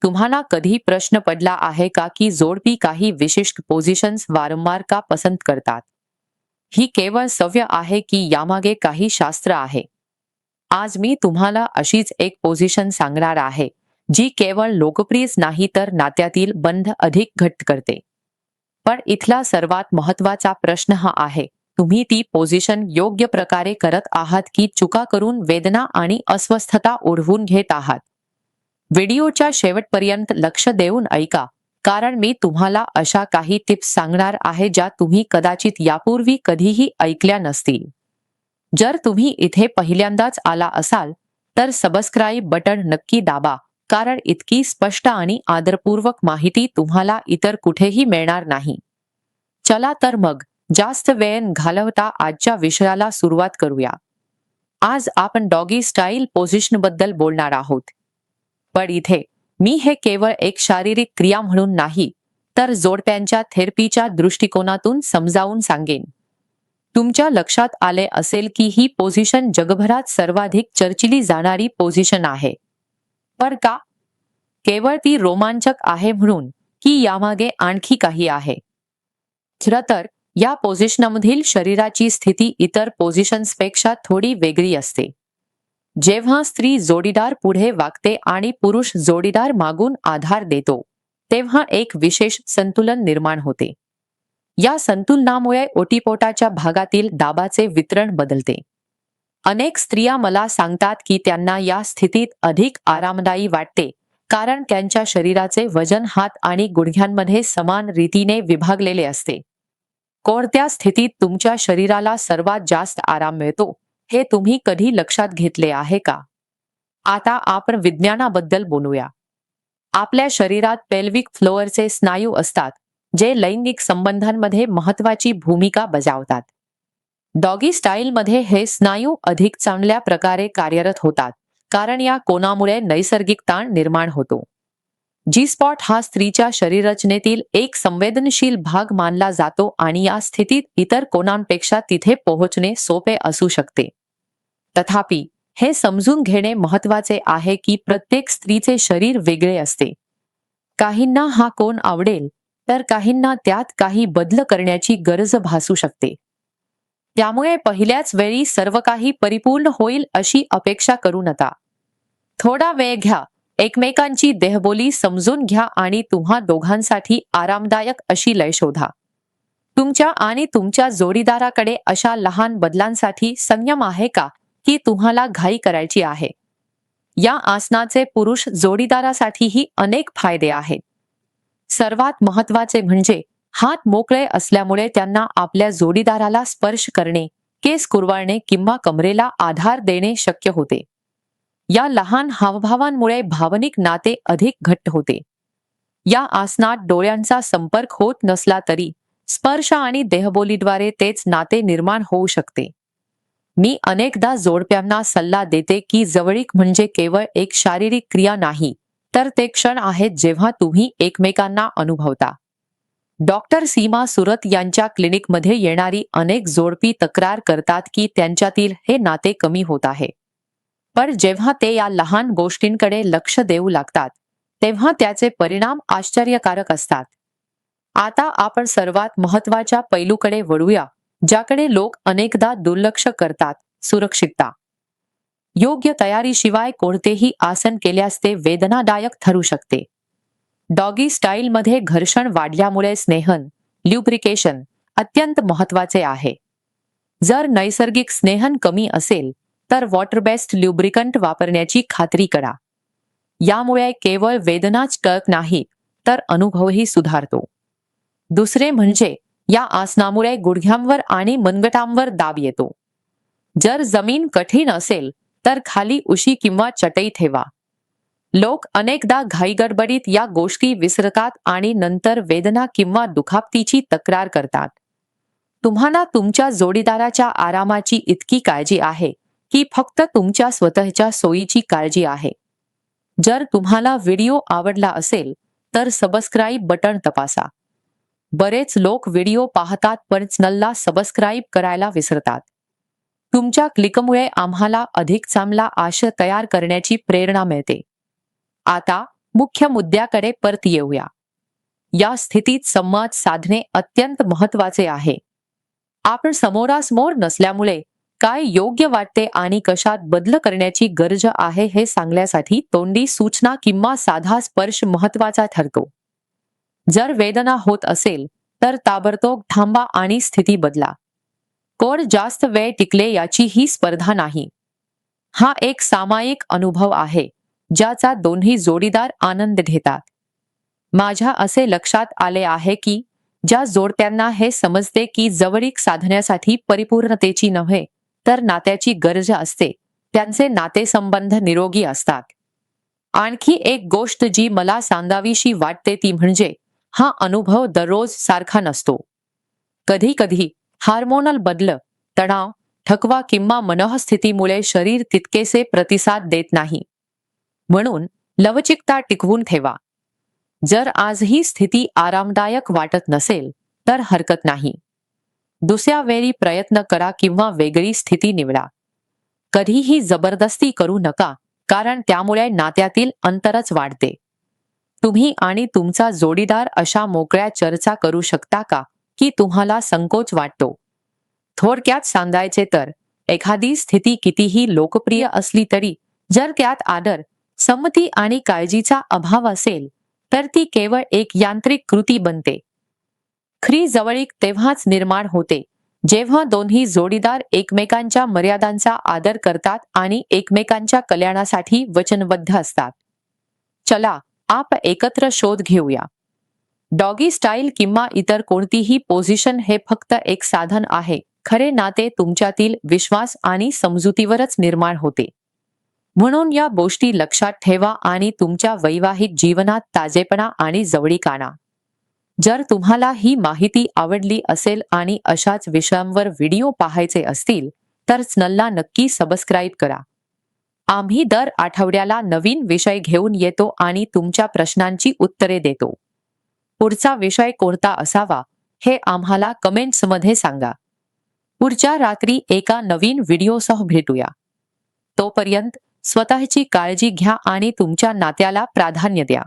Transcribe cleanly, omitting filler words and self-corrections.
तुम्हाला कधी प्रश्न पडला आहे का की जोडपी काही विशिष्ट पोझिशन्स वारंवार का पसंत करतात? ही केवळ सवय आहे की यामागे काही शास्त्र आहे? आज मी तुम्हाला अशीच एक पोझिशन सांगणार आहे, जी केवळ लोकप्रियच नाही तर नात्यातील बंध अधिक घट्ट करते. पण इथला सर्वात महत्त्वाचा प्रश्न हा आहे, तुम्ही ती पोझिशन योग्य प्रकारे करत आहात की चुका करून वेदना आणि अस्वस्थता ओढवून घेत आहात? व्हिडिओच्या शेवटपर्यंत लक्ष देऊन ऐका, कारण मी तुम्हाला अशा काही टिप्स सांगणार आहे ज्या तुम्ही कदाचित यापूर्वी कधीही ऐकल्या नसतील. जर तुम्ही इथे पहिल्यांदाच आला असाल, तर सबस्क्राईब बटन नक्की दाबा, कारण इतकी स्पष्ट आणि आदरपूर्वक माहिती तुम्हाला इतर कुठेही मिळणार नाही. चला तर मग, जास्त वेळ न घालवता आजच्या विषयाला सुरुवात करूया. आज आपण डॉगी स्टाईल पोझिशनबद्दल बोलणार आहोत. पण इथे मी हे केवळ एक शारीरिक क्रिया म्हणून नाही, तर जोडप्यांच्या थेरपीच्या दृष्टिकोनातून समजावून सांगेन. तुमच्या लक्षात आले असेल की ही पोझिशन जगभरात सर्वाधिक चर्चिली जाणारी पोझिशन आहे. पर का? केवळ ती रोमांचक आहे म्हणून, की यामागे आणखी काही आहे? खरं तर या पोझिशनमधील शरीराची स्थिती इतर पोझिशन्सपेक्षा थोडी वेगळी असते. जेव्हा स्त्री जोडीदार पुढे वाकते आणि पुरुष जोडीदार मागून आधार देतो, तेव्हा एक विशेष संतुलन निर्माण होते. या संतुलनामुळे ओटीपोटाच्या भागातील दाबाचे वितरण बदलते. अनेक स्त्रिया मला सांगतात की त्यांना या स्थितीत अधिक आरामदायी वाटते, कारण त्यांच्या शरीराचे वजन हात आणि गुडघ्यांमध्ये समान रीतीने विभागलेले असते. कोणत्या स्थितीत तुमच्या शरीराला सर्वात जास्त आराम मिळतो, हे तुम्ही कधी लक्षात घेतले आहे का? आता आपण विज्ञानाबद्दल बोलूया. आपल्या शरीरात पेल्विक फ्लोअरचे स्नायू असतात, जे लैंगिक संबंधांमध्ये महत्त्वाची भूमिका बजावतात. डॉगी स्टाईलमध्ये हे स्नायू अधिक चांगल्या प्रकारे कार्यरत होतात, कारण या कोनामुळे नैसर्गिक ताण निर्माण होतो. जी स्पॉट हा स्त्रीच्या शरीररचनेतील एक संवेदनशील भाग मानला जातो आणि या स्थितीत इतर कोणांपेक्षा तिथे पोहोचणे सोपे असू शकते. तथापि, हे समजून घेणे महत्त्वाचे आहे की प्रत्येक स्त्रीचे शरीर वेगळे असते. काहींना हा कोन आवडेल, तर काहींना त्यात काही बदल करण्याची गरज भासू शकते. त्यामुळे पहिल्याच वेळी सर्व काही परिपूर्ण होईल अशी अपेक्षा करू नका. थोडा वेळ घ्या, एकमेकांची देहबोली समजून घ्या आणि तुम्हा दोघांसाठी आरामदायक अशी लय शोधा. तुमच्या आणि तुमच्या जोडीदाराकडे अशा लहान बदलांसाठी संयम आहे का, की तुम्हाला घाई करायची आहे? या आसनाचे पुरुष जोडीदारासाठीही अनेक फायदे आहेत. सर्वात महत्त्वाचे म्हणजे हात मोकळे असल्यामुळे त्यांना आपल्या जोडीदाराला स्पर्श करणे, केस कुरवाळणे किंवा कमरेला आधार देणे शक्य होते. या लहान हावभावांमुळे भावनिक नाते अधिक घट्ट होते. या आसनात डोळ्यांचा संपर्क होत नसला तरी स्पर्श आणि देहबोलीद्वारे तेच नाते निर्माण होऊ शकते. मी अनेकदा जोडप्यांना सल्ला देते की जवळीक म्हणजे केवळ एक शारीरिक क्रिया नाही, तर ते क्षण आहेत जेव्हा तुम्ही एकमेकांना अनुभवता. डॉक्टर सीमा सुरत यांच्या क्लिनिकमध्ये येणारी अनेक जोडपी तक्रार करतात की त्यांच्यातील हे नाते कमी होत आहे. पण जेव्हा ते या लहान गोष्टींकडे लक्ष देऊ लागतात, तेव्हा त्याचे परिणाम आश्चर्यकारक असतात. आता आपण सर्वात महत्त्वाच्या पैलूकडे वळूया, ज्याकडे लोक अनेकदा दुर्लक्ष करतात: सुरक्षितता. योग्य तयारीशिवाय कोणतेही आसन केल्यास ते वेदनादायक ठरू शकते. डॉगी स्टाईलमध्ये घर्षण वाढल्यामुळे स्नेहन, ल्युब्रिकेशन अत्यंत महत्त्वाचे आहे. जर नैसर्गिक स्नेहन कमी असेल, तर वॉटर बेस्ड ल्युब्रिकंट वापरण्याची खात्री करा. यामुळे केवळ वेदनाच कळत नाही, तर अनुभवही सुधारतो. दुसरे म्हणजे या आसनामुळे गुडघ्यांवर आणि मनगटांवर दाब येतो. जर जमीन कठीण असेल, तर खाली उशी किंवा चटई ठेवा. लोक अनेकदा घाईगडबडीत या गोष्टी विसरतात आणि नंतर वेदना किंवा दुखापतीची तक्रार करतात. तुम्हाला तुमच्या जोडीदाराच्या आरामाची इतकी काळजी आहे, की फक्त तुमच्या स्वतःच्या सोयीची काळजी आहे. जर तुम्हाला व्हिडिओ आवडला असेल, तर सबस्क्राईब बटन तपासा. बरेच लोक व्हिडिओ पाहतात पण चॅनलला सबस्क्राईब करायला विसरतात. तुमच्या क्लिकमुळे आम्हाला अधिक चांगला आशय तयार करण्याची प्रेरणा मिळते. आता मुख्य मुद्द्याकडे परत येऊया. या स्थितीत संवाद साधणे अत्यंत महत्वाचे आहे. आपण समोरासमोर नसल्यामुळे काय योग्य वाटते आणि कशात बदल करण्याची गरज आहे हे सांगण्यासाठी तोंडी सूचना किंवा साधा स्पर्श महत्वाचा ठरतो. जर वेदना होत असेल तर ताबडतोब थांबा आणि स्थिती बदला. कोण जास्त वेळ टिकले याची ही स्पर्धा नाही. हा एक सामायिक अनुभव आहे ज्याचा दोन्ही जोडीदार आनंद घेतात. माझ्या असे लक्षात आले आहे की ज्या जोडप्यांना हे समजते की जवळीक साधण्यासाठी परिपूर्णतेची नव्हे तर नात्याची गरज असते, त्यांचे नातेसंबंध निरोगी असतात. आणखी एक गोष्ट जी मला सांगावीशी वाटते ती म्हणजे हा अनुभव दररोज सारखा नसतो. कधी कधी हार्मोनल बदल, तणाव, थकवा किंवा मनःस्थितीमुळे शरीर तितकेसे प्रतिसाद देत नाही. म्हणून लवचिकता टिकवून ठेवा. जर आज ही स्थिती आरामदायक वाटत नसेल तर हरकत नाही. दुसऱ्या वेळी प्रयत्न करा किंवा वेगळी स्थिती निवडा. कधीही जबरदस्ती करू नका, कारण त्यामुळे नात्यातील अंतरच वाढते. तुम्ही आणि तुमचा जोडीदार अशा मोकळ्या चर्चा करू शकता का की तुम्हाला संकोच वाटतो? थोडक्यात सांगायचे तर एखादी स्थिती कितीही लोकप्रिय असली तरी जर त्यात आदर, संमती आणि काळजीचा अभाव असेल तर ती केवळ एक यांत्रिक कृती बनते. खरी जवळीक तेव्हाच निर्माण होते जेव्हा दोन्ही जोडीदार एकमेकांच्या मर्यादांचा आदर करतात आणि एकमेकांच्या कल्याणासाठी वचनबद्ध असतात. चला आप एकत्र शोध घेऊया. डॉगी स्टाईल किंवा इतर कोणतीही पोझिशन हे फक्त एक साधन आहे. खरे नाते तुमच्यातील विश्वास आणि समजुतीवरच निर्माण होते. म्हणून या गोष्टी लक्षात ठेवा आणि तुमच्या वैवाहिक जीवनात ताजेपणा आणि जवळीक आणा. जर तुम्हाला ही माहिती आवडली असेल आणि अशाच विषयांवर व्हिडिओ पाहायचे असतील तर चॅनलला नक्की सबस्क्राईब करा. आम्ही दर आठवड्याला नवीन विषय घेऊन येतो आणि तुमच्या प्रश्नांची उत्तरे देतो. पुढचा विषय कोणता असावा हे आम्हाला कमेंट्समध्ये सांगा. पुढच्या रात्री एका नवीन व्हिडिओसह भेटूया. तोपर्यंत स्वतःची काळजी घ्या आणि तुमच्या नात्याला प्राधान्य द्या.